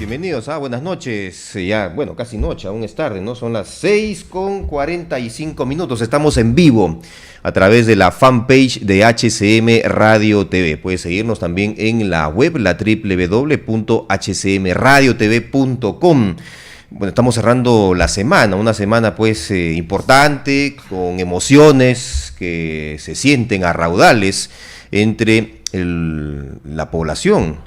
Bienvenidos, buenas noches, ya, bueno, casi noche, aún es tarde, ¿no? Son las 6:45, estamos en vivo a través de la fanpage de HCM Radio TV. Puedes seguirnos también en la web, la www.hcmradiotv.com. Bueno, estamos cerrando la semana, una semana pues importante, con emociones que se sienten a raudales entre la población.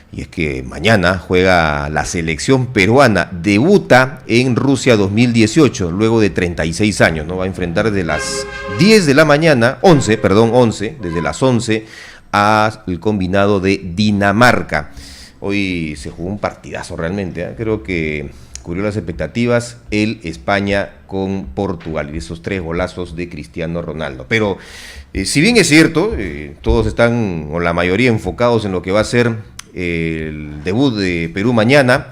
Y es que mañana juega la selección peruana, debuta en Rusia 2018, luego de 36 años, ¿no? Va a enfrentar desde las 10 de la mañana, 11, desde las 11 al combinado de Dinamarca. Hoy se jugó un partidazo realmente, ¿eh? Creo que cubrió las expectativas el España con Portugal y esos 3 golazos de Cristiano Ronaldo. Pero si bien es cierto, todos están, o la mayoría, enfocados en lo que va a ser el debut de Perú mañana,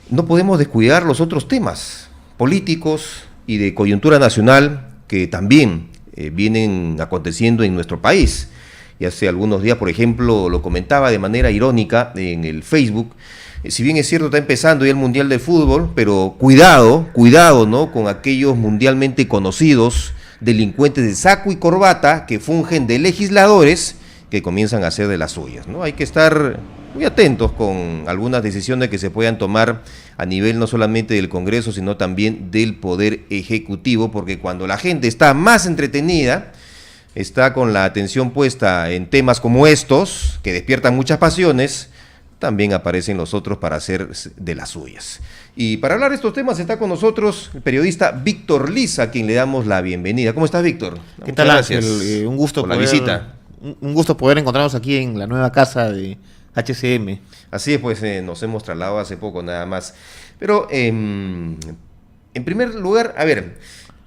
no podemos descuidar los otros temas políticos y de coyuntura nacional que también vienen aconteciendo en nuestro país. Y hace algunos días, por ejemplo, lo comentaba de manera irónica en el Facebook, si bien es cierto, está empezando ya el Mundial de Fútbol, pero cuidado, ¿no?, con aquellos mundialmente conocidos delincuentes de saco y corbata que fungen de legisladores que comienzan a hacer de las suyas, ¿no? Hay que estar muy atentos con algunas decisiones que se puedan tomar a nivel no solamente del Congreso, sino también del Poder Ejecutivo, porque cuando la gente está más entretenida, está con la atención puesta en temas como estos, que despiertan muchas pasiones, también aparecen los otros para hacer de las suyas. Y para hablar de estos temas está con nosotros el periodista Víctor Liza, a quien le damos la bienvenida. ¿Cómo estás, Víctor? ¿Qué tal, Ángel? Un gusto por la visita. Un gusto poder encontrarnos aquí en la nueva casa de HCM. Así es, pues nos hemos trasladado hace poco nada más. Pero en primer lugar, a ver,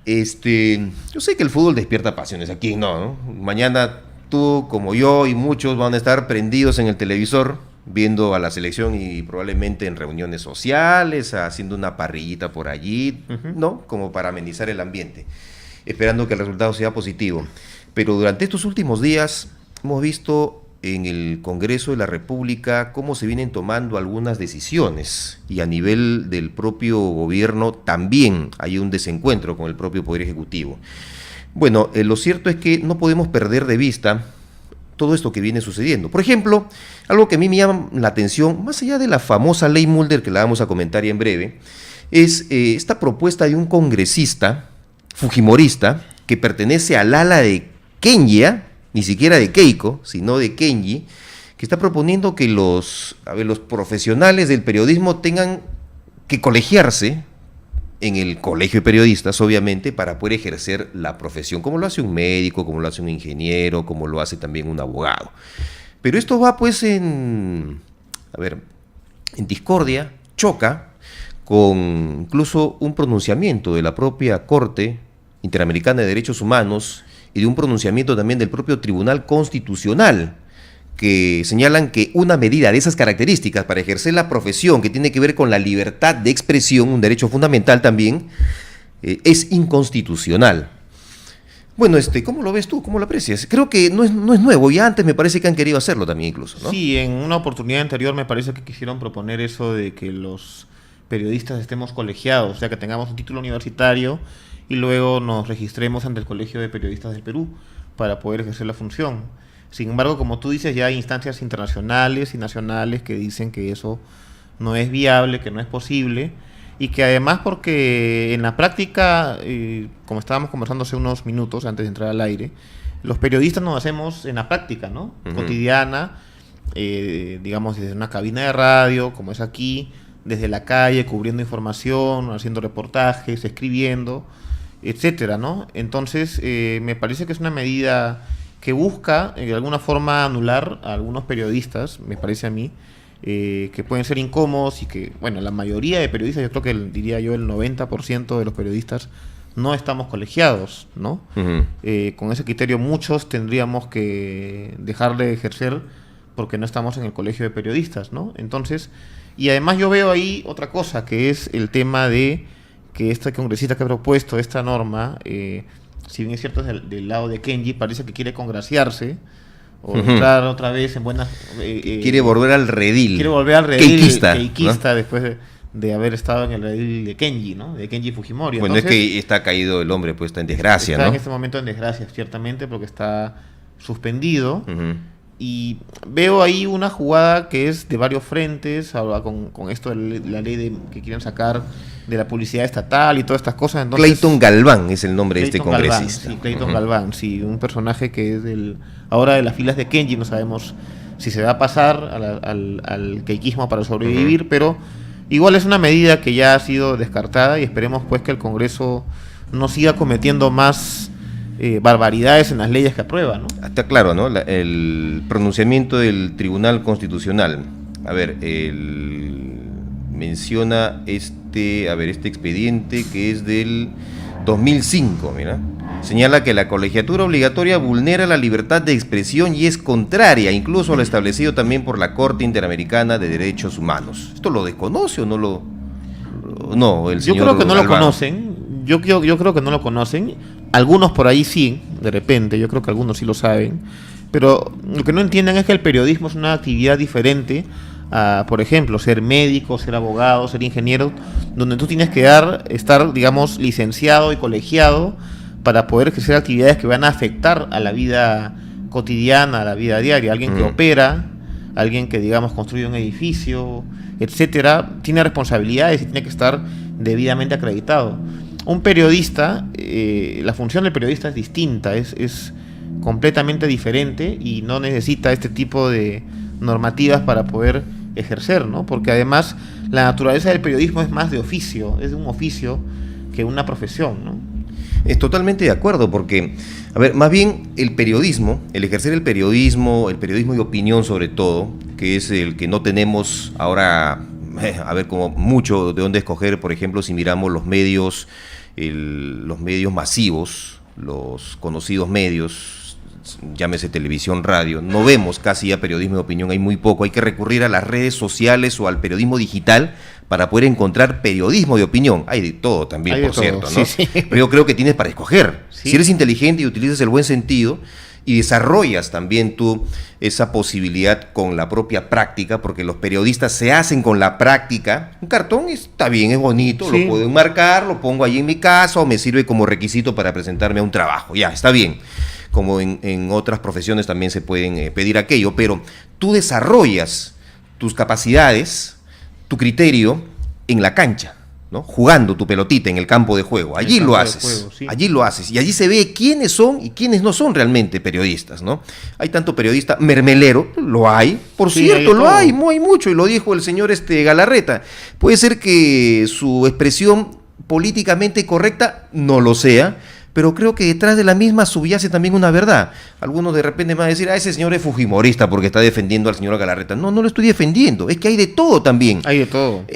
yo sé que el fútbol despierta pasiones, aquí no. Mañana tú, como yo y muchos van a estar prendidos en el televisor viendo a la selección y probablemente en reuniones sociales, haciendo una parrillita por allí, ¿no? Como para amenizar el ambiente, esperando que el resultado sea positivo. Pero durante estos últimos días hemos visto en el Congreso de la República cómo se vienen tomando algunas decisiones, y a nivel del propio gobierno también hay un desencuentro con el propio Poder Ejecutivo. Bueno, lo cierto es que no podemos perder de vista todo esto que viene sucediendo. Por ejemplo, algo que a mí me llama la atención, más allá de la famosa ley Mulder, que la vamos a comentar ya en breve, es esta propuesta de un congresista fujimorista que pertenece al ala de Kenya, ni siquiera de Keiko, sino de Kenji, que está proponiendo que los profesionales del periodismo tengan que colegiarse en el colegio de periodistas, obviamente, para poder ejercer la profesión, como lo hace un médico, como lo hace un ingeniero, como lo hace también un abogado. Pero esto va pues en discordia, choca con incluso un pronunciamiento de la propia Corte Interamericana de Derechos Humanos y de un pronunciamiento también del propio Tribunal Constitucional, que señalan que una medida de esas características para ejercer la profesión, que tiene que ver con la libertad de expresión, un derecho fundamental también, es inconstitucional. Bueno, ¿cómo lo ves tú? ¿Cómo lo aprecias? Creo que no es nuevo, ya antes me parece que han querido hacerlo también incluso, ¿no? Sí, en una oportunidad anterior me parece que quisieron proponer eso de que los periodistas estemos colegiados, o sea, que tengamos un título universitario y luego nos registremos ante el Colegio de Periodistas del Perú para poder ejercer la función. Sin embargo, como tú dices, ya hay instancias internacionales y nacionales que dicen que eso no es viable, que no es posible, y que además, porque en la práctica, como estábamos conversando hace unos minutos antes de entrar al aire, los periodistas nos hacemos en la práctica, ¿no? Cotidiana, digamos desde una cabina de radio, como es aquí, desde la calle, cubriendo información, haciendo reportajes, escribiendo, etcétera, ¿no? Entonces, me parece que es una medida que busca de alguna forma anular a algunos periodistas, me parece a mí, que pueden ser incómodos y que, bueno, la mayoría de periodistas, yo creo que diría yo el 90% de los periodistas no estamos colegiados, ¿no? Con ese criterio muchos tendríamos que dejar de ejercer porque no estamos en el colegio de periodistas, ¿no? Entonces, y además yo veo ahí otra cosa, que es el tema de que este congresista que ha propuesto esta norma, si bien es cierto del lado de Kenji, parece que quiere congraciarse o entrar otra vez en buenas... quiere volver al redil. Quiere volver al redil keikista, ¿no? Después de haber estado en el redil de Kenji, ¿no? De Kenji Fujimori. Bueno, entonces, es que está caído el hombre, pues está en desgracia, está ¿no? En este momento en desgracia, ciertamente, porque está suspendido. Y veo ahí una jugada que es de varios frentes, ahora con esto de la ley que quieren sacar de la publicidad estatal y todas estas cosas. Entonces, Clayton Galván es el nombre de este Clayton Galván, congresista. sí, Clayton Galván, sí, un personaje que es ahora de las filas de Kenji. No sabemos si se va a pasar al keikismo para sobrevivir, pero igual es una medida que ya ha sido descartada y esperemos pues que el Congreso no siga cometiendo más barbaridades en las leyes que aprueba, ¿no? Está claro, ¿no? El pronunciamiento del Tribunal Constitucional. A ver, menciona este expediente que es del 2005, mira. Señala que la colegiatura obligatoria vulnera la libertad de expresión y es contraria incluso a lo establecido también por la Corte Interamericana de Derechos Humanos. ¿Esto lo desconoce o no lo...? No, el señor Yo creo que no Galván. lo conocen. Yo creo que no lo conocen. Algunos por ahí sí, de repente. Yo creo que algunos sí lo saben. Pero lo que no entienden es que el periodismo es una actividad diferente a, por ejemplo, ser médico, ser abogado, ser ingeniero, donde tú tienes que estar, digamos, licenciado y colegiado para poder ejercer actividades que van a afectar a la vida cotidiana, a la vida diaria. Alguien que opera, alguien que, digamos, construye un edificio, etcétera, tiene responsabilidades y tiene que estar debidamente acreditado. Un periodista, la función del periodista es distinta, es completamente diferente y no necesita este tipo de normativas para poder ejercer, ¿no? Porque además la naturaleza del periodismo es más de oficio, es un oficio que una profesión, ¿no? Es totalmente de acuerdo, porque, a ver, más bien el periodismo, el ejercer el periodismo de opinión sobre todo, que es el que no tenemos ahora, a ver, como mucho de dónde escoger, por ejemplo, si miramos los medios masivos, los conocidos medios, llámese televisión, radio, no vemos casi ya periodismo de opinión, hay muy poco, hay que recurrir a las redes sociales o al periodismo digital para poder encontrar periodismo de opinión. Hay de todo también, por cierto, ¿no? Sí. Pero yo creo que tienes para escoger. Sí. Si eres inteligente y utilizas el buen sentido y desarrollas también tú esa posibilidad con la propia práctica, porque los periodistas se hacen con la práctica. Un cartón está bien, es bonito, Sí. lo puedo enmarcar, lo pongo ahí en mi casa o me sirve como requisito para presentarme a un trabajo. Ya, está bien. Como en otras profesiones también se pueden pedir aquello, pero tú desarrollas tus capacidades, tu criterio en la cancha, ¿no? Jugando tu pelotita en el campo de juego. Allí lo haces. Sí. Allí lo haces. Y allí se ve quiénes son y quiénes no son realmente periodistas, ¿no? Hay tanto periodista mermelero, lo hay. Por Sí, cierto, hay lo todo. hay mucho, y lo dijo el señor Galarreta. Puede ser que su expresión políticamente correcta no lo sea, pero creo que detrás de la misma subyace también una verdad. Algunos de repente van a decir, ese señor es fujimorista porque está defendiendo al señor Galarreta. No, no lo estoy defendiendo, es que hay de todo también. Hay de todo.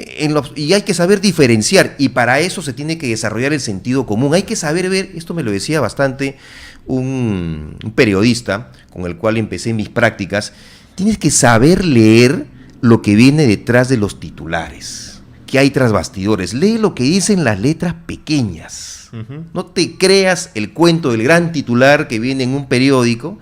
Y hay que saber diferenciar, y para eso se tiene que desarrollar el sentido común. Hay que saber ver, esto me lo decía bastante un periodista con el cual empecé mis prácticas, tienes que saber leer lo que viene detrás de los titulares, que hay tras bastidores. Lee lo que dicen las letras pequeñas. No te creas el cuento del gran titular que viene en un periódico,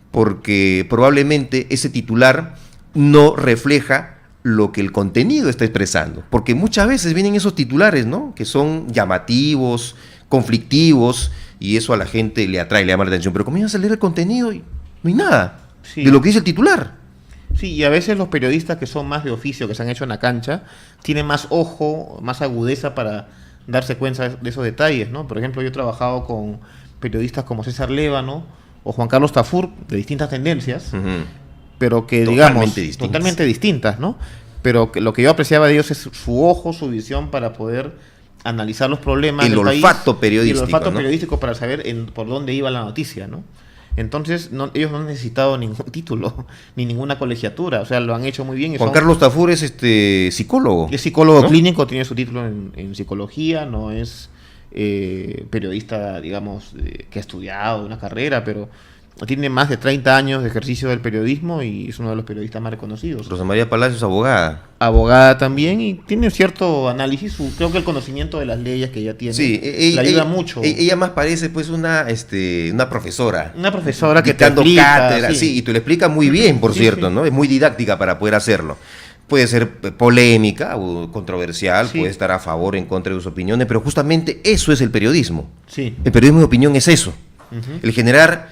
porque probablemente ese titular no refleja lo que el contenido está expresando. Porque muchas veces vienen esos titulares, ¿no?, que son llamativos, conflictivos, y eso a la gente le atrae, le llama la atención. Pero comienzas a leer el contenido y no hay nada de lo que dice el titular. Sí, y a veces los periodistas que son más de oficio, que se han hecho en la cancha, tienen más ojo, más agudeza para darse cuenta de esos detalles, ¿no? Por ejemplo, yo he trabajado con periodistas como César Lévano o Juan Carlos Tafur, de distintas tendencias, pero que, digamos, totalmente distintas, ¿no? Pero que lo que yo apreciaba de ellos es su ojo, su visión para poder analizar los problemas del país. El olfato periodístico para saber por dónde iba la noticia, ¿no? Entonces, ellos no han necesitado ningún título, ni ninguna colegiatura, o sea, lo han hecho muy bien. Juan Carlos Tafur es psicólogo. Es psicólogo, ¿no?, clínico, tiene su título en psicología, no es periodista, digamos, que ha estudiado una carrera, pero tiene más de 30 años de ejercicio del periodismo y es uno de los periodistas más reconocidos. Rosa María Palacios, abogada. Abogada también y tiene cierto análisis, creo que el conocimiento de las leyes que ella tiene le ayuda mucho. Ella más parece pues una profesora. Una profesora que te dando cátedra, sí. Sí, y tú le explicas muy bien, por cierto, sí. ¿No? Es muy didáctica para poder hacerlo. Puede ser polémica o controversial, puede estar a favor o en contra de sus opiniones, pero justamente eso es el periodismo. Sí. El periodismo de opinión es eso. El generar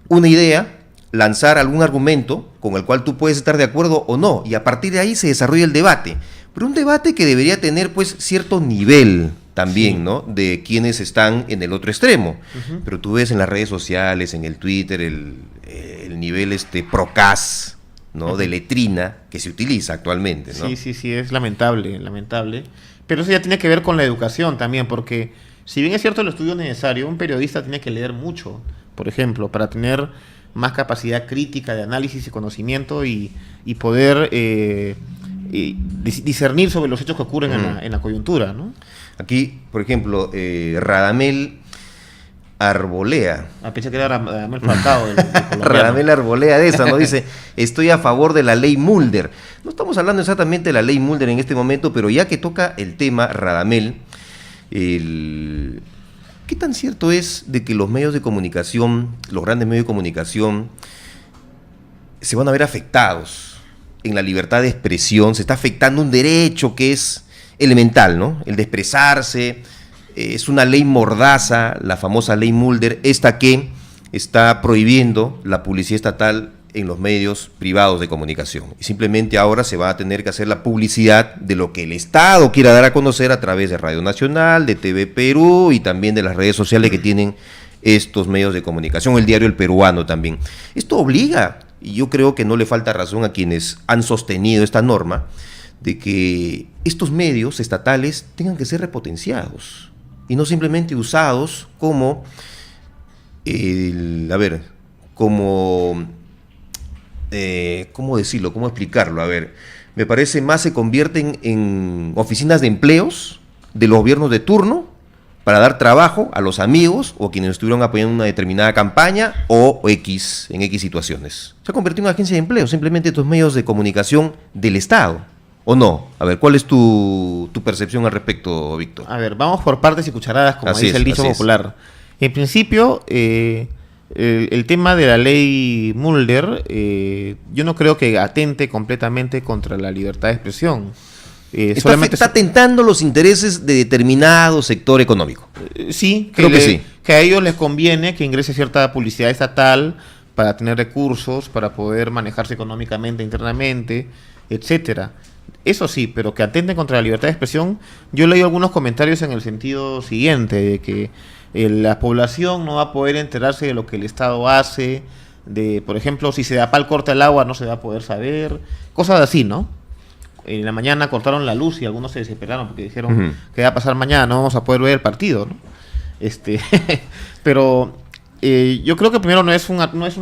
una idea, lanzar algún argumento con el cual tú puedes estar de acuerdo o no, y a partir de ahí se desarrolla el debate. Pero un debate que debería tener pues cierto nivel también, ¿no? De quienes están en el otro extremo. Pero tú ves en las redes sociales, en el Twitter, el nivel procas, ¿no? De letrina que se utiliza actualmente, ¿no? Sí, es lamentable. Pero eso ya tiene que ver con la educación también, porque si bien es cierto el estudio necesario, un periodista tiene que leer mucho, por ejemplo, para tener más capacidad crítica de análisis y conocimiento y poder discernir sobre los hechos que ocurren en la coyuntura, ¿no? Aquí, por ejemplo, Radamel Arbolea. Pensé que era Radamel Falcao. Radamel Arbolea de esa, ¿no? Dice, estoy a favor de la ley Mulder. No estamos hablando exactamente de la ley Mulder en este momento, pero ya que toca el tema Radamel, ¿qué tan cierto es de que los medios de comunicación, los grandes medios de comunicación, se van a ver afectados en la libertad de expresión? Se está afectando un derecho que es elemental, ¿no? El de expresarse. Es una ley mordaza, la famosa ley Mulder, esta que está prohibiendo la publicidad estatal en los medios privados de comunicación. Y simplemente ahora se va a tener que hacer la publicidad de lo que el Estado quiera dar a conocer a través de Radio Nacional, de TV Perú y también de las redes sociales que tienen estos medios de comunicación, el diario El Peruano también. Esto obliga, y yo creo que no le falta razón a quienes han sostenido esta norma, de que estos medios estatales tengan que ser repotenciados y no simplemente usados como, ¿cómo decirlo? ¿Cómo explicarlo? A ver, me parece más se convierten en oficinas de empleos de los gobiernos de turno para dar trabajo a los amigos o quienes estuvieron apoyando una determinada campaña en X situaciones. Se ha convertido en una agencia de empleo, simplemente estos medios de comunicación del Estado. ¿O no? A ver, ¿cuál es tu percepción al respecto, Víctor? A ver, vamos por partes y cucharadas, como dice el dicho popular. En principio, el tema de la ley Mulder, yo no creo que atente completamente contra la libertad de expresión. Está atentando los intereses de determinado sector económico. Sí, creo que sí. Que a ellos les conviene que ingrese cierta publicidad estatal para tener recursos, para poder manejarse económicamente, internamente, etcétera. Eso sí, pero que atenten contra la libertad de expresión, yo leí algunos comentarios en el sentido siguiente, de que la población no va a poder enterarse de lo que el Estado hace, de, por ejemplo, si se da pal corta el agua no se va a poder saber, cosas así, ¿no? En la mañana cortaron la luz y algunos se desesperaron porque dijeron, ¿qué va a pasar mañana? No vamos a poder ver el partido, ¿no? Pero yo creo que primero no es un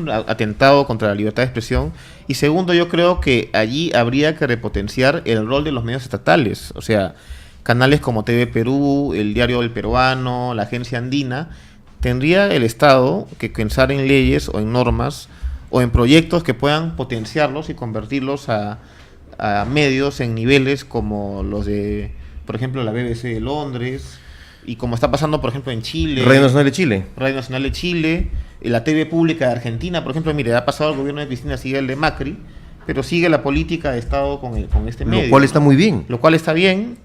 atentado contra la libertad de expresión, y segundo, yo creo que allí habría que repotenciar el rol de los medios estatales, o sea, canales como TV Perú, el diario El Peruano, la Agencia Andina. Tendría el Estado que pensar en leyes o en normas o en proyectos que puedan potenciarlos y convertirlos a medios en niveles como los de, por ejemplo, la BBC de Londres, y como está pasando, por ejemplo, en Chile. Radio Nacional de Chile. Radio Nacional de Chile, la TV pública de Argentina, por ejemplo, mire, ha pasado el gobierno de Cristina, sigue el de Macri, pero sigue la política de Estado con este medio. Lo cual está muy bien. Lo cual está bien,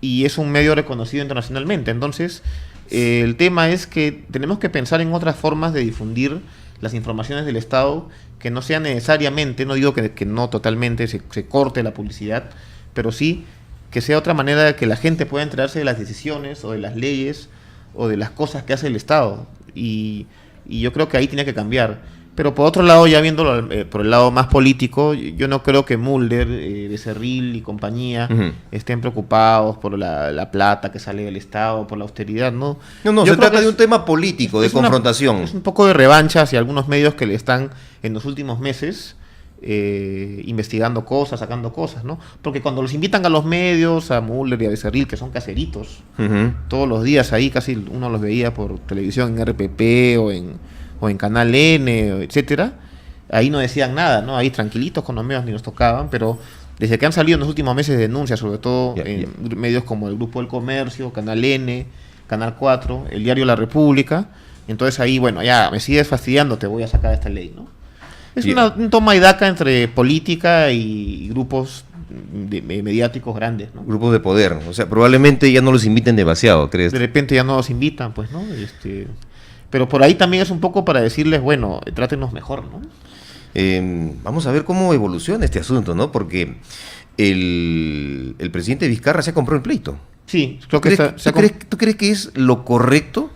y es un medio reconocido internacionalmente. Entonces, el tema es que tenemos que pensar en otras formas de difundir las informaciones del Estado, que no sean necesariamente, no digo que no totalmente se corte la publicidad, pero sí que sea otra manera de que la gente pueda enterarse de las decisiones o de las leyes o de las cosas que hace el Estado, y yo creo que ahí tiene que cambiar. Pero por otro lado, ya viéndolo por el lado más político, yo no creo que Mulder, Becerril y compañía estén preocupados por la plata que sale del Estado, por la austeridad, ¿no? No, se trata de un tema político, de confrontación. Es un poco de revancha hacia algunos medios que le están en los últimos meses investigando cosas, sacando cosas, ¿no? Porque cuando los invitan a los medios, a Mulder y a Becerril, que son caseritos, todos los días ahí casi uno los veía por televisión en RPP o en Canal N, etcétera, ahí no decían nada, ¿no? Ahí tranquilitos con los medios ni nos tocaban, pero desde que han salido en los últimos meses denuncias, sobre todo en medios como el Grupo del Comercio, Canal N, Canal 4, el diario La República, entonces ahí, bueno, ya me sigues fastidiando, te voy a sacar esta ley, ¿no? Es un toma y daca entre política y grupos mediáticos grandes, ¿no? Grupos de poder, o sea, probablemente ya no los inviten demasiado, ¿crees? De repente ya no los invitan, pues, ¿no? Pero por ahí también es un poco para decirles, bueno, trátenos mejor, ¿no? Vamos a ver cómo evoluciona este asunto, ¿no? Porque el presidente Vizcarra se ha comprado el pleito. Sí, creo que ¿Tú crees que es lo correcto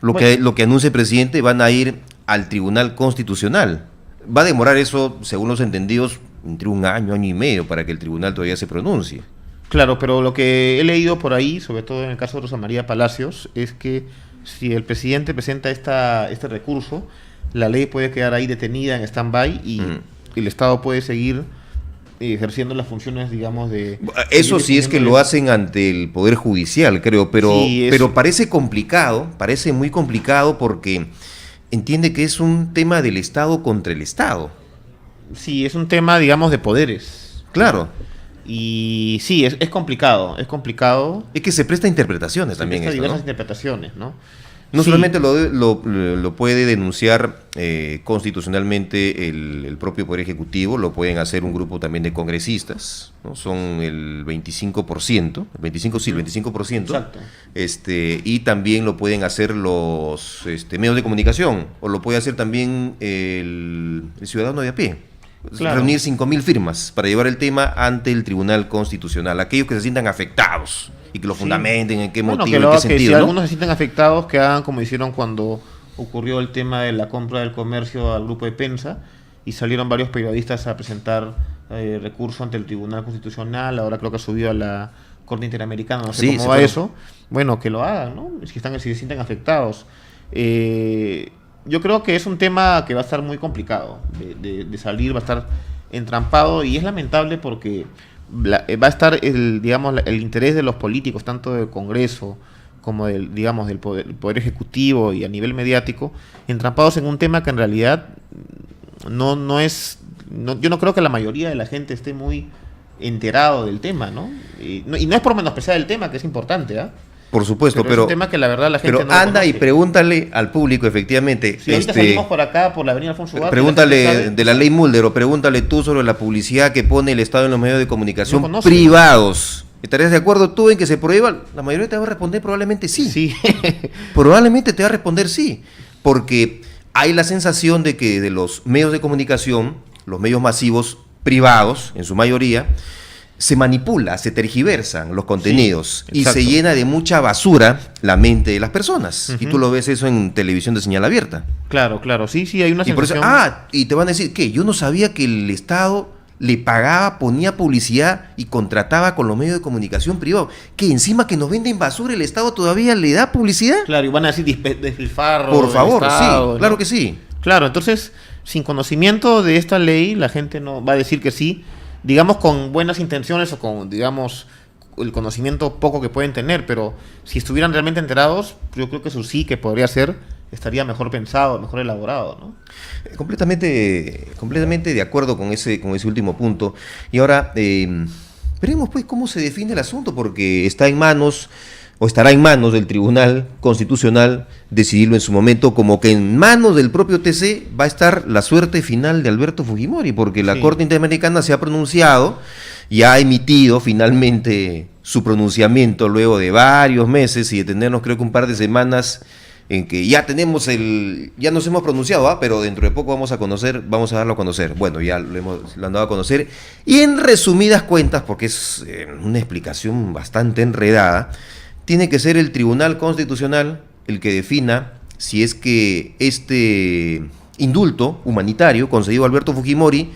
lo que anuncia el presidente? Van a ir al Tribunal Constitucional. Va a demorar eso, según los entendidos, entre un año y medio para que el tribunal todavía se pronuncie. Claro, pero lo que he leído por ahí, sobre todo en el caso de Rosa María Palacios, es que si el presidente presenta este recurso, la ley puede quedar ahí detenida en stand-by y el Estado puede seguir ejerciendo las funciones, digamos, de... Eso sí es que lo hacen ante el Poder Judicial, creo, pero parece complicado, parece muy complicado porque entiende que es un tema del Estado contra el Estado. Sí, es un tema, digamos, de poderes. Claro. Y sí, es complicado, es complicado. Es que se presta a interpretaciones también. Se presta a diversas interpretaciones, ¿no? No solamente lo puede denunciar constitucionalmente el propio Poder Ejecutivo, lo pueden hacer un grupo también de congresistas, ¿no? Son el 25%, el 25%. Exacto. Y también lo pueden hacer los medios de comunicación, o lo puede hacer también el ciudadano de a pie. Claro. Reunir 5.000 firmas para llevar el tema ante el Tribunal Constitucional, aquellos que se sientan afectados y que lo fundamenten en qué motivo, en qué sentido. Si algunos se sienten afectados, que hagan como hicieron cuando ocurrió el tema de la compra del comercio al grupo de Pensa y salieron varios periodistas a presentar recurso ante el Tribunal Constitucional. Ahora creo que ha subido a la Corte Interamericana, no sé cómo va eso. Bueno, que lo hagan, ¿no? Si se sienten afectados. Yo creo que es un tema que va a estar muy complicado de salir, va a estar entrampado y es lamentable porque va a estar el interés de los políticos, tanto del Congreso como del poder Ejecutivo y a nivel mediático, entrampados en un tema que en realidad no es... yo no creo que la mayoría de la gente esté muy enterado del tema, ¿no? Y no es por menospreciar el tema, que es importante, ¿ah? Por supuesto, pero es un tema que la verdad la gente no anda conoce. Y pregúntale al público, efectivamente. Si ahorita salimos por acá, por la avenida Alfonso Ugarte, pregúntale de la ley Mulder, o pregúntale tú sobre la publicidad que pone el Estado en los medios de comunicación privados. ¿Estarías de acuerdo tú en que se prohíban? La mayoría te va a responder probablemente sí. Sí. Probablemente te va a responder sí, porque hay la sensación de que de los medios de comunicación, los medios masivos privados, en su mayoría, se manipula, se tergiversan los contenidos, sí, y se llena de mucha basura la mente de las personas. Uh-huh. Y tú lo ves eso en televisión de señal abierta. Claro, sí, hay una sensación. Por eso, y te van a decir, ¿qué? Yo no sabía que el Estado le pagaba, ponía publicidad y contrataba con los medios de comunicación privados. Que encima que nos venden basura, el Estado todavía le da publicidad. Claro, y van a decir despilfarro. Por favor, Estado, sí, claro que sí. Claro, entonces, sin conocimiento de esta ley, la gente no va a decir que sí, digamos con buenas intenciones o con, digamos, el conocimiento poco que pueden tener, pero si estuvieran realmente enterados, yo creo que eso sí que podría ser, estaría mejor pensado, mejor elaborado, ¿no? Completamente de acuerdo con ese último punto. Y ahora, veremos pues cómo se define el asunto, porque está en manos, o estará en manos del Tribunal Constitucional decidirlo en su momento, como que en manos del propio TC va a estar la suerte final de Alberto Fujimori, porque la Corte Interamericana se ha pronunciado y ha emitido finalmente su pronunciamiento luego de varios meses y de tenernos creo que un par de semanas en que ya nos hemos pronunciado, pero dentro de poco vamos a darlo a conocer. Bueno, ya lo han dado a conocer. Y en resumidas cuentas, porque es una explicación bastante enredada, tiene que ser el Tribunal Constitucional el que defina si es que este indulto humanitario concedido a Alberto Fujimori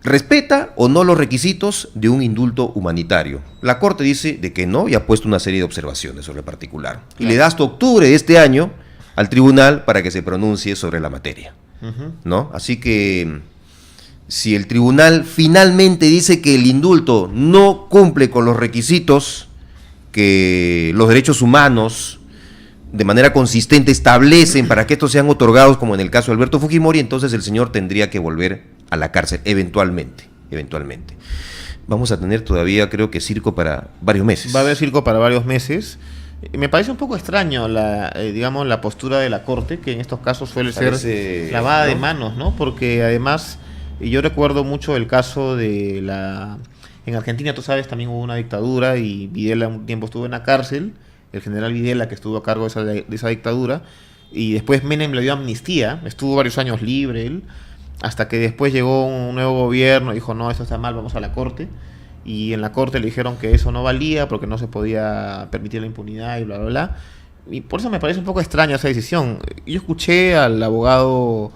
respeta o no los requisitos de un indulto humanitario. La Corte dice de que no y ha puesto una serie de observaciones sobre el particular. Claro. Y le da hasta octubre de este año al tribunal para que se pronuncie sobre la materia. Uh-huh. ¿No? Así que si el tribunal finalmente dice que el indulto no cumple con los requisitos que los derechos humanos de manera consistente establecen para que estos sean otorgados, como en el caso de Alberto Fujimori, entonces el señor tendría que volver a la cárcel, eventualmente. Vamos a tener todavía, creo que, circo para varios meses. Va a haber circo para varios meses. Me parece un poco extraño digamos, la postura de la Corte, que en estos casos suele ser lavada, ¿no?, de manos, ¿no? Porque además, yo recuerdo mucho el caso de en Argentina, tú sabes, también hubo una dictadura y Videla un tiempo estuvo en la cárcel, el general Videla, que estuvo a cargo de esa dictadura, y después Menem le dio amnistía, estuvo varios años libre él, hasta que después llegó un nuevo gobierno y dijo, no, esto está mal, vamos a la Corte. Y en la Corte le dijeron que eso no valía porque no se podía permitir la impunidad y bla, bla, bla. Y por eso me parece un poco extraña esa decisión. Yo escuché al abogado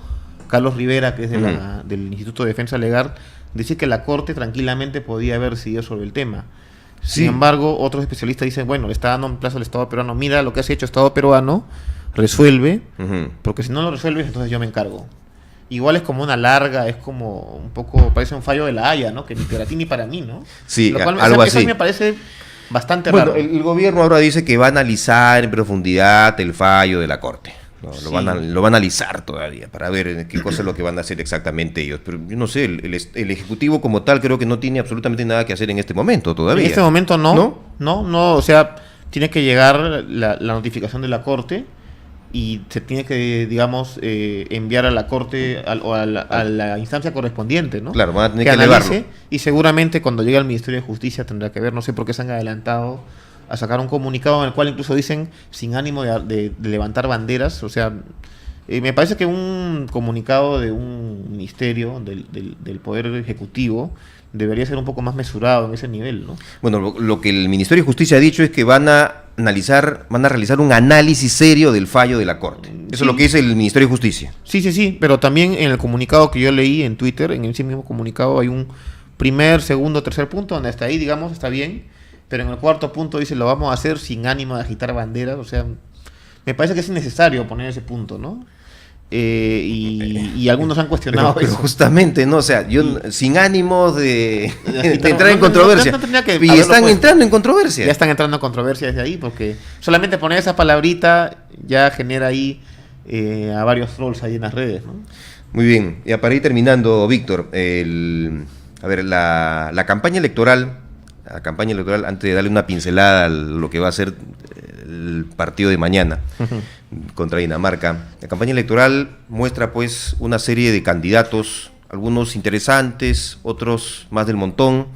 Carlos Rivera, que es del Instituto de Defensa Legal, decir que la Corte tranquilamente podía haber decidido sobre el tema. Sí. Sin embargo, otros especialistas dicen, bueno, le está dando un plazo al Estado peruano, mira lo que has hecho Estado peruano, resuelve, porque si no lo resuelves, entonces yo me encargo. Igual es como una larga, es como un poco, parece un fallo de la Haya, ¿no? Que ni para ti ni para mí, ¿no? Sí, lo cual, algo eso así. me parece bastante Bueno, raro. el gobierno ahora dice que va a analizar en profundidad el fallo de la Corte. ¿No? Sí. Lo van a analizar todavía para ver qué cosa es lo que van a hacer exactamente ellos. Pero yo no sé, el Ejecutivo como tal creo que no tiene absolutamente nada que hacer en este momento todavía. En este momento ¿No? no, o sea, tiene que llegar la notificación de la Corte y se tiene que, digamos, enviar a la Corte o a la instancia correspondiente, ¿no? Claro, van a tener que que analice, elevarlo. y seguramente cuando llegue al Ministerio de Justicia tendrá que ver, no sé por qué se han adelantado a sacar un comunicado en el cual incluso dicen sin ánimo de levantar banderas, o sea, me parece que un comunicado de un ministerio del Poder Ejecutivo debería ser un poco más mesurado en ese nivel, ¿no? Bueno, lo que el Ministerio de Justicia ha dicho es que van a realizar un análisis serio del fallo de la Corte. Eso Sí. es lo que dice el Ministerio de Justicia. Sí, pero también en el comunicado que yo leí en Twitter, en ese mismo comunicado hay un primer, segundo, tercer punto, donde hasta ahí, digamos, está bien, pero en el cuarto punto dice, lo vamos a hacer sin ánimo de agitar banderas, o sea, me parece que es innecesario poner ese punto, ¿no? Y algunos han cuestionado Pero eso. justamente, ¿no? O sea, sin ánimo de entrar en no, controversia. no tendría que Y haberlo están puesto. entrando en controversia. Ya están entrando en controversia desde ahí, porque solamente poner esa palabrita ya genera ahí a varios trolls ahí en las redes, ¿no? Muy bien. Y para ir terminando, Víctor, la campaña electoral, antes de darle una pincelada a lo que va a ser el partido de mañana contra Dinamarca, la campaña electoral muestra pues una serie de candidatos, algunos interesantes, otros más del montón,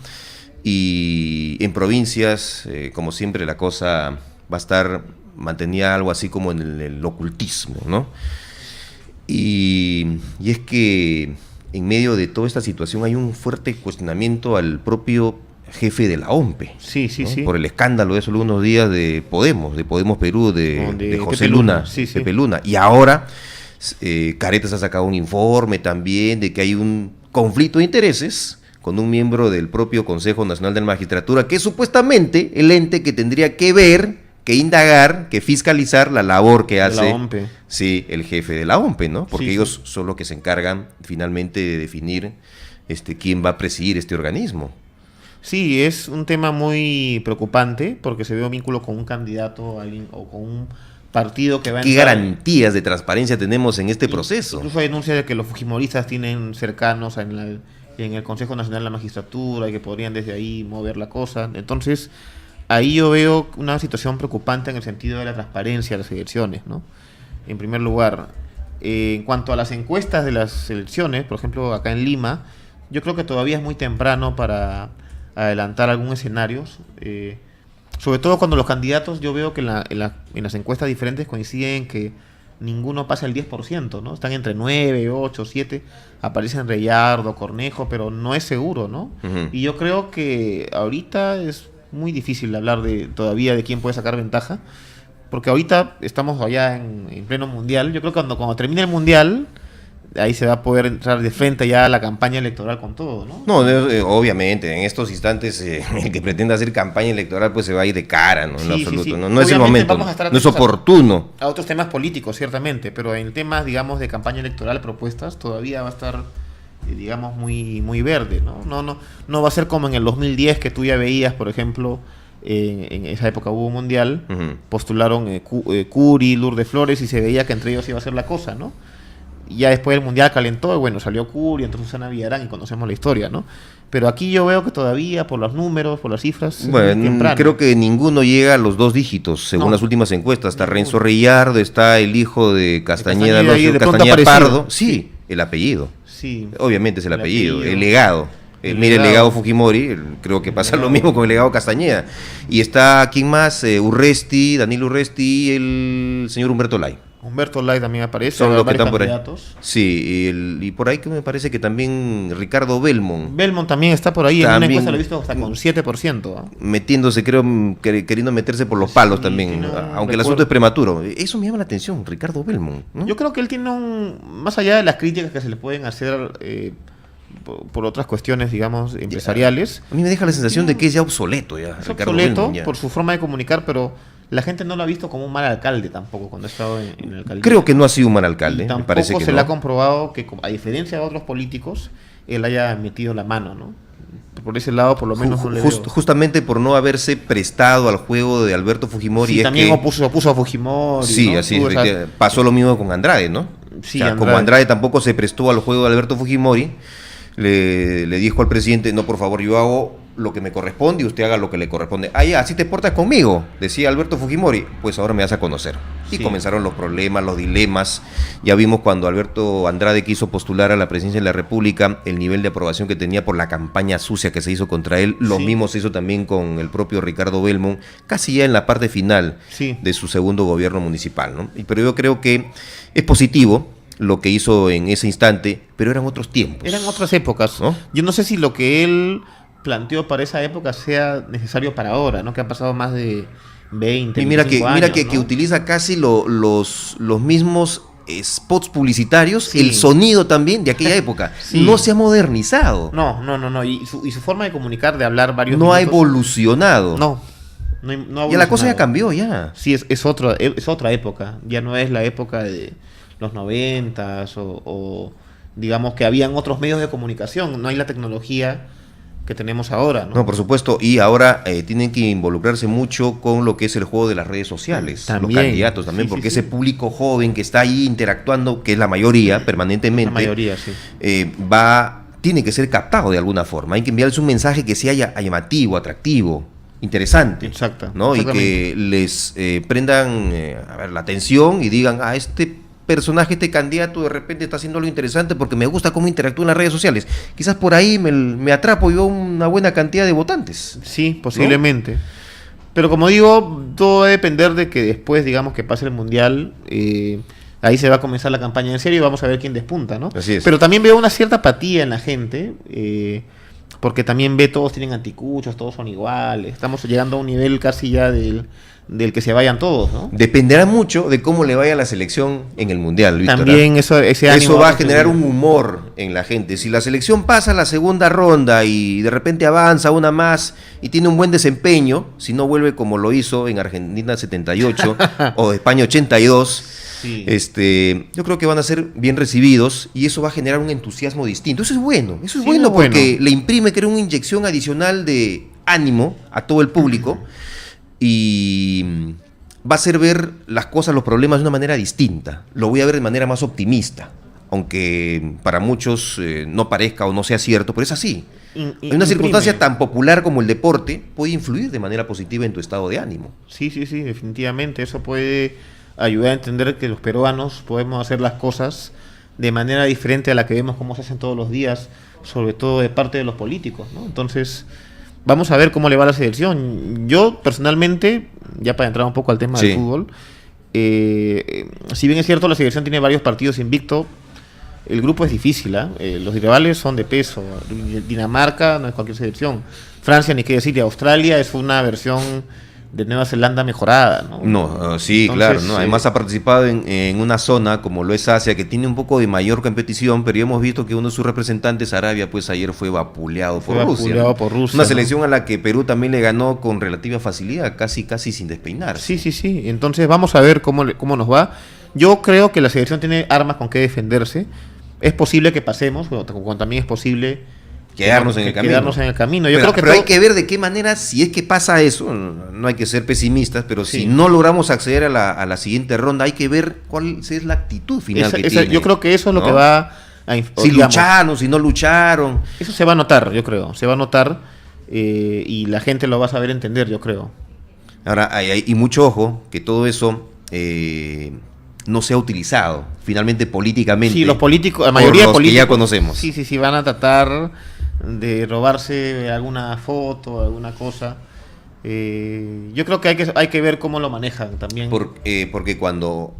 y en provincias, como siempre, la cosa va a estar mantenida algo así como en el ocultismo, ¿no? Y es que en medio de toda esta situación hay un fuerte cuestionamiento al propio jefe de la OMPE, Sí, ¿no? Por el escándalo de esos algunos días de Podemos Perú, de José Pepe Luna, sí. Pepe Luna. Y ahora Caretas ha sacado un informe también de que hay un conflicto de intereses con un miembro del propio Consejo Nacional de la Magistratura, que es supuestamente el ente que tendría que ver, que indagar, que fiscalizar la labor que hace La OMPE. Sí, el jefe de la OMPE, ¿no? Porque Sí, ellos son los que se encargan finalmente de definir quién va a presidir este organismo. Sí, es un tema muy preocupante porque se ve un vínculo con un candidato alguien, o con un partido que va a ¿Qué entrar. garantías de transparencia tenemos en este proceso? Incluso hay denuncias de que los fujimoristas tienen cercanos en el Consejo Nacional de la Magistratura y que podrían desde ahí mover la cosa. Entonces, ahí yo veo una situación preocupante en el sentido de la transparencia de las elecciones, ¿no? En primer lugar, en cuanto a las encuestas de las elecciones, por ejemplo, acá en Lima, yo creo que todavía es muy temprano para adelantar algún escenario, sobre todo cuando los candidatos, yo veo que en las encuestas diferentes coinciden que ninguno pasa el 10%, ¿no? Están entre 9, 8, 7, aparecen Reyardo, Cornejo, pero no es seguro, ¿no? Ujú. Y yo creo que ahorita es muy difícil hablar todavía de quién puede sacar ventaja, porque ahorita estamos allá en pleno mundial. Yo creo que cuando termine el mundial, ahí se va a poder entrar de frente ya a la campaña electoral con todo, ¿no? No, obviamente, en estos instantes el que pretenda hacer campaña electoral pues se va a ir de cara, ¿no? En Sí, absoluto. sí. No es el Obviamente momento, vamos a estar no es atentos oportuno. A otros temas políticos, ciertamente, pero en temas, digamos, de campaña electoral, propuestas, todavía va a estar, digamos, muy, muy verde, ¿no? No va a ser como en el 2010 que tú ya veías, por ejemplo, en esa época hubo un mundial, postularon Curi, Lourdes Flores, y se veía que entre ellos iba a ser la cosa, ¿no? Y ya después el mundial calentó, y bueno, salió Curi, entonces Susana Villarán, y conocemos la historia, ¿no? Pero aquí yo veo que todavía, por los números, por las cifras, bueno, creo que ninguno llega a los 2 dígitos, según las últimas encuestas. Está Renzo Reyardo, está el hijo de Castañeda, Castañeda Pardo. Sí, el apellido. Sí. Obviamente es el apellido. El legado. Mire el legado Fujimori, creo que pasa lo mismo con el legado Castañeda. Y está, ¿quién más? Urresti, Daniel Urresti y el señor Humberto Lay. Humberto Lay también aparece. Son los que están por ahí. Sí, y por ahí que me parece que también Ricardo Belmont. Belmont también está por ahí, en una encuesta lo he visto hasta con 7%. ¿Eh? Metiéndose, creo, queriendo meterse por los palos también, aunque el asunto es prematuro. Eso me llama la atención, Ricardo Belmont, ¿no? Yo creo que él tiene más allá de las críticas que se le pueden hacer por otras cuestiones, digamos, empresariales. A mí me deja la sensación de que es ya obsoleto. Es obsoleto Belmont, por su forma de comunicar, pero la gente no lo ha visto como un mal alcalde tampoco cuando ha estado en el alcaldía. Creo que no ha sido un mal alcalde. Tampoco me parece que se le ha comprobado que, a diferencia de otros políticos, él haya metido la mano, ¿no? Por ese lado, por lo menos no le veo. Justamente por no haberse prestado al juego de Alberto Fujimori. Sí, también opuso a Fujimori. Sí, ¿no? Así pasó lo mismo con Andrade, ¿no? Sí, o sea, como Andrade tampoco se prestó al juego de Alberto Fujimori, le dijo al presidente, no, por favor, yo hago lo que me corresponde y usted haga lo que le corresponde. Ah, ya, así te portas conmigo, decía Alberto Fujimori, pues ahora me vas a conocer. Y comenzaron los problemas, los dilemas. Ya vimos cuando Alberto Andrade quiso postular a la presidencia de la República, el nivel de aprobación que tenía por la campaña sucia que se hizo contra él. Lo mismo se hizo también con el propio Ricardo Belmont, casi ya en la parte final de su segundo gobierno municipal, ¿no? Pero yo creo que es positivo lo que hizo en ese instante, pero eran otros tiempos. Eran otras épocas, ¿no? Yo no sé si lo que él planteó para esa época sea necesario para ahora, ¿no? Que han pasado más de 20, y mira años, que utiliza casi los mismos spots publicitarios, el sonido también de aquella época. No se ha modernizado. No. Y su forma de comunicar, de hablar varios minutos, ha evolucionado. No ha evolucionado. Ya la cosa ya cambió, ya. Sí, es otra época. Ya no es la época de los 90s o digamos que habían otros medios de comunicación. No hay la tecnología que tenemos ahora, ¿no? No, por supuesto, y ahora tienen que involucrarse mucho con lo que es el juego de las redes sociales, los candidatos también, porque ese público joven que está ahí interactuando, que es la mayoría permanentemente, tiene que ser captado de alguna forma. Hay que enviarles un mensaje que sea llamativo, atractivo, interesante. Exacto. ¿No? Y que les prendan la atención y digan, este personaje, este candidato de repente está haciendo algo interesante porque me gusta cómo interactúa en las redes sociales. Quizás por ahí me atrapo y veo una buena cantidad de votantes. Sí, posiblemente. ¿No? Pero como digo, todo va a depender de que después, digamos, que pase el Mundial, ahí se va a comenzar la campaña en serio y vamos a ver quién despunta, ¿no? Así es. Pero también veo una cierta apatía en la gente, porque también todos tienen anticuchos, todos son iguales. Estamos llegando a un nivel casi ya del que se vayan todos, ¿no? Dependerá mucho de cómo le vaya a la selección en el Mundial, Víctor. También ese ánimo eso va a generar un humor en la gente. Si la selección pasa a la segunda ronda y de repente avanza una más y tiene un buen desempeño, si no vuelve como lo hizo en Argentina 78 o España 82, yo creo que van a ser bien recibidos y eso va a generar un entusiasmo distinto. Eso es bueno, porque le imprime, creo, una inyección adicional de ánimo a todo el público. Y va a hacer ver las cosas, los problemas de una manera distinta. Lo voy a ver de manera más optimista, aunque para muchos no parezca o no sea cierto, pero es así. Una circunstancia tan popular como el deporte puede influir de manera positiva en tu estado de ánimo. Sí, definitivamente. Eso puede ayudar a entender que los peruanos podemos hacer las cosas de manera diferente a la que vemos cómo se hacen todos los días, sobre todo de parte de los políticos, ¿no? Entonces, vamos a ver cómo le va a la selección. Yo, personalmente, ya para entrar un poco al tema del fútbol, si bien es cierto, la selección tiene varios partidos invicto, el grupo es difícil, los rivales son de peso. Dinamarca no es cualquier selección. Francia, ni qué decir, y Australia es una versión de Nueva Zelanda mejorada, ¿no? Entonces, claro, ¿no? Además ha participado en una zona como lo es Asia, que tiene un poco de mayor competición, pero ya hemos visto que uno de sus representantes, Arabia, pues ayer fue vapuleado por Rusia. Una selección a la que Perú también le ganó con relativa facilidad, casi sin despeinar. Sí. Entonces vamos a ver cómo nos va. Yo creo que la selección tiene armas con que defenderse. Es posible que pasemos, como también es posible quedarnos en el camino. Quedarnos en el camino. Yo Pero, creo que hay que ver de qué manera, si es que pasa eso, no hay que ser pesimistas, pero si no logramos acceder a la siguiente ronda, hay que ver cuál es la actitud final que tiene. Yo creo que eso es lo que va a... Si lucharon, si no lucharon. Eso se va a notar, yo creo. Se va a notar y la gente lo va a saber entender, yo creo. Ahora, y mucho ojo, que todo eso no sea utilizado finalmente políticamente. Sí, los políticos, la mayoría de políticos que ya conocemos. Sí, van a tratar de robarse alguna foto, alguna cosa. Yo creo que hay que ver cómo lo manejan también. Porque cuando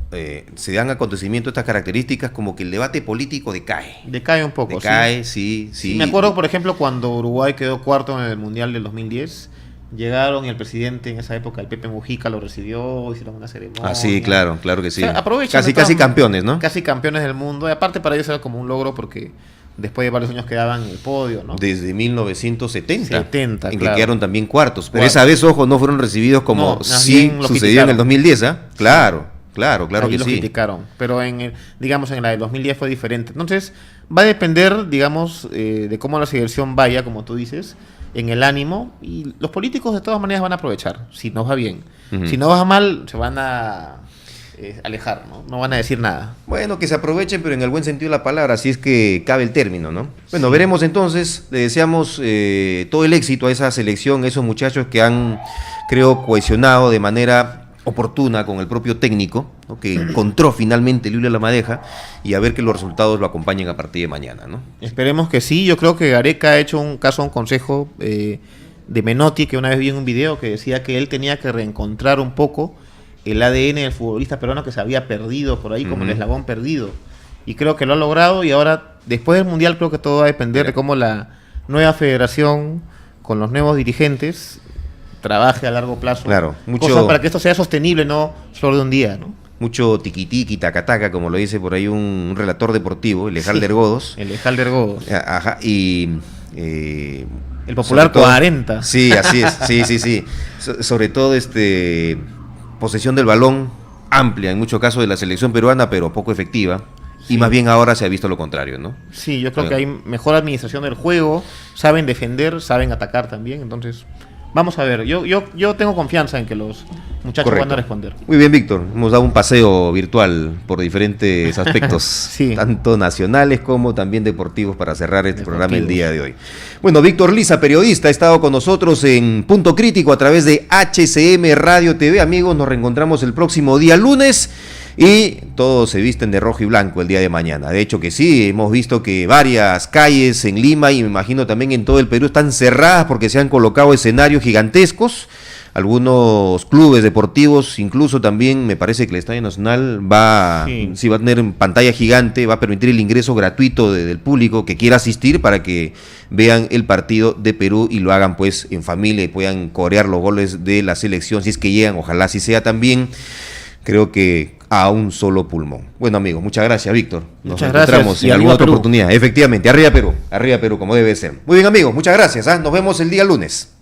se dan acontecimientos de estas características, como que el debate político decae. Decae un poco. Decae, sí. Me acuerdo, por ejemplo, cuando Uruguay quedó cuarto en el Mundial del 2010. Llegaron y el presidente en esa época, el Pepe Mujica, lo recibió, hicieron una ceremonia. Ah, sí, claro que sí. O sea, aprovechan casi campeones, ¿no? Casi campeones del mundo. Y aparte para ellos era como un logro porque después de varios años quedaban en el podio, ¿no? Desde 1970. En claro. que quedaron también cuartos. Pero esa vez, ojo, no fueron recibidos como sí sucedió en el 2010, ¿ah? Claro que lo sí. criticaron. Pero en la de 2010 fue diferente. Entonces, va a depender, digamos, de cómo la selección vaya, como tú dices, en el ánimo, y los políticos de todas maneras van a aprovechar, si nos va bien. Si no va mal, se van a alejar, ¿no? No van a decir nada. Bueno, que se aprovechen, pero en el buen sentido de la palabra, si es que cabe el término, ¿no? Bueno, veremos entonces, le deseamos todo el éxito a esa selección, a esos muchachos que han, creo, cohesionado de manera oportuna con el propio técnico, ¿no? Que encontró finalmente Lilia La Madeja, y a ver que los resultados lo acompañen a partir de mañana, ¿no? Esperemos que sí. Yo creo que Gareca ha hecho un consejo de Menotti, que una vez vi en un video que decía que él tenía que reencontrar un poco el ADN del futbolista peruano que se había perdido por ahí, como el eslabón perdido, y creo que lo ha logrado. Y ahora, después del Mundial, creo que todo va a depender de cómo la nueva federación, con los nuevos dirigentes, trabaje a largo plazo. Claro, cosa para que esto sea sostenible, no solo de un día, ¿no? Mucho tiquitiqui, tacataca, como lo dice por ahí un relator deportivo, el Ejalder Godos. El Ejalder Godos. Ajá, y... el popular todo, 40. Sí, así es, sí. Sobre todo posesión del balón amplia en muchos casos de la selección peruana, pero poco efectiva. Sí. Y más bien ahora se ha visto lo contrario, ¿no? Sí, yo creo que hay mejor administración del juego, saben defender, saben atacar también, entonces... Vamos a ver, yo tengo confianza en que los muchachos van a responder. Muy bien, Víctor, hemos dado un paseo virtual por diferentes aspectos, sí, tanto nacionales como también deportivos, para cerrar este programa el día de hoy. Bueno, Víctor Liza, periodista, ha estado con nosotros en Punto Crítico a través de HCM Radio TV. Amigos, nos reencontramos el próximo día lunes. Y todos se visten de rojo y blanco el día de mañana. De hecho que sí, hemos visto que varias calles en Lima, y me imagino también en todo el Perú, están cerradas porque se han colocado escenarios gigantescos. Algunos clubes deportivos, incluso también me parece que el Estadio Nacional va a tener pantalla gigante, va a permitir el ingreso gratuito del público que quiera asistir para que vean el partido de Perú y lo hagan pues en familia y puedan corear los goles de la selección, si es que llegan, ojalá así sea también. Creo que a un solo pulmón. Bueno, amigos, muchas gracias, Víctor. Nos encontramos en alguna otra oportunidad. Efectivamente, arriba Perú, como debe ser. Muy bien, amigos, muchas gracias. Nos vemos el día lunes.